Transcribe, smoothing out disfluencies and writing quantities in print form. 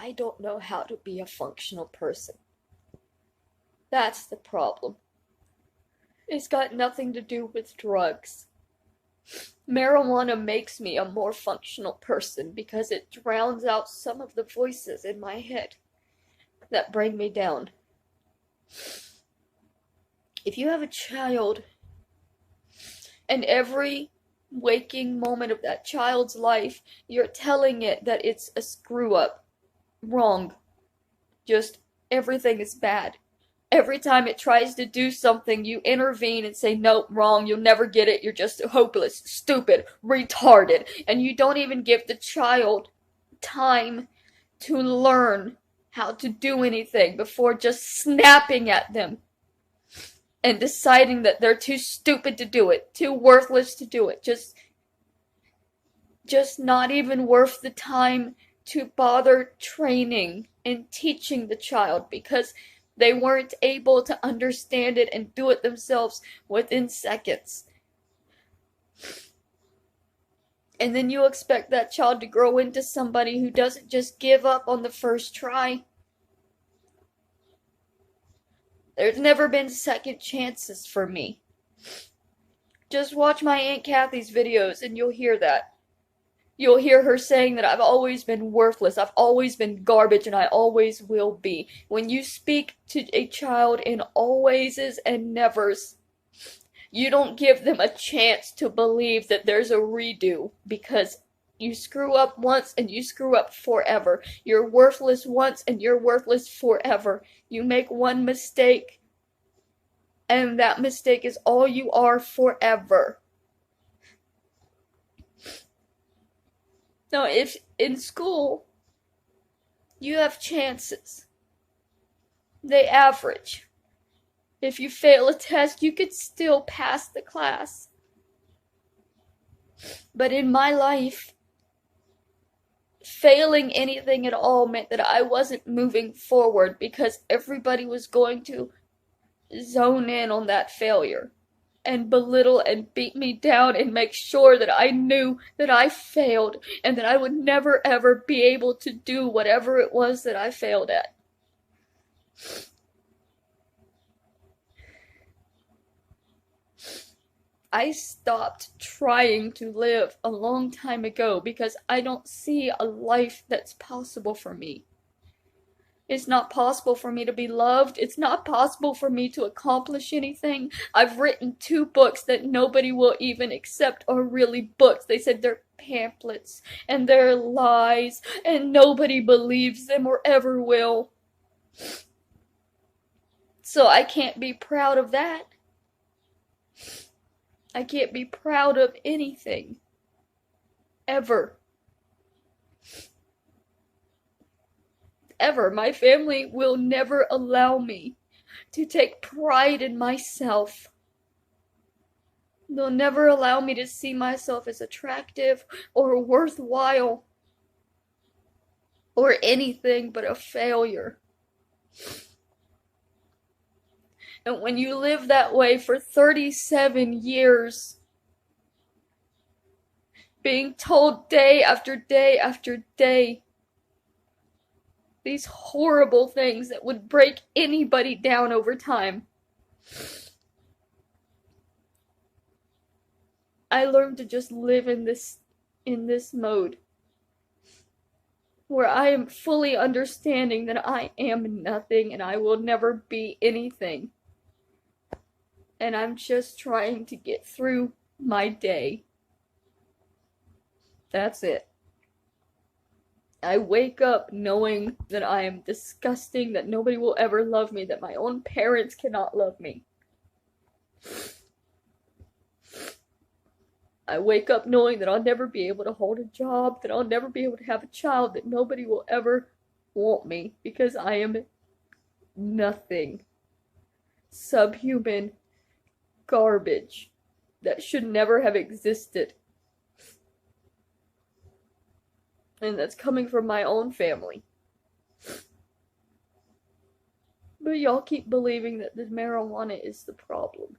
I don't know how to be a functional person. That's the problem. It's got nothing to do with drugs. Marijuana makes me a more functional person because it drowns out some of the voices in my head that bring me down. If you have a child and every waking moment of that child's life, you're telling it that it's a screw up, wrong, just everything is bad. Every time it tries to do something, you intervene and say, nope, wrong, you'll never get it, you're just hopeless, stupid, retarded. And you don't even give the child time to learn how to do anything before just snapping at them and deciding that they're too stupid to do it, too worthless to do it, just not even worth the time to bother training and teaching the child because they weren't able to understand it and do it themselves within seconds. And then you expect that child to grow into somebody who doesn't just give up on the first try. There's never been second chances for me. Just watch my Aunt Kathy's videos and you'll hear that. You'll hear her saying that I've always been worthless, I've always been garbage, and I always will be. When you speak to a child in alwayses and nevers, you don't give them a chance to believe that there's a redo, because you screw up once and you screw up forever. You're worthless once and you're worthless forever. You make one mistake, and that mistake is all you are forever. Now, if in school you have chances, they average. If you fail a test, you could still pass the class. But in my life, failing anything at all meant that I wasn't moving forward because everybody was going to zone in on that failure and belittle and beat me down and make sure that I knew that I failed and that I would never ever be able to do whatever it was that I failed at. I stopped trying to live a long time ago because I don't see a life that's possible for me. It's not possible for me to be loved. It's not possible for me to accomplish anything. I've written 2 books that nobody will even accept are really books. They said they're pamphlets and they're lies and nobody believes them or ever will. So I can't be proud of that. I can't be proud of anything. Ever. Ever. My family will never allow me to take pride in myself. They'll never allow me to see myself as attractive or worthwhile or anything but a failure. And when you live that way for 37 years, being told day after day after day these horrible things that would break anybody down over time, I learned to just live in this mode where I am fully understanding that I am nothing and I will never be anything. And I'm just trying to get through my day. That's it. I wake up knowing that I am disgusting, that nobody will ever love me, that my own parents cannot love me. I wake up knowing that I'll never be able to hold a job, that I'll never be able to have a child, that nobody will ever want me because I am nothing. Subhuman garbage that should never have existed. And that's coming from my own family. But y'all keep believing that the marijuana is the problem.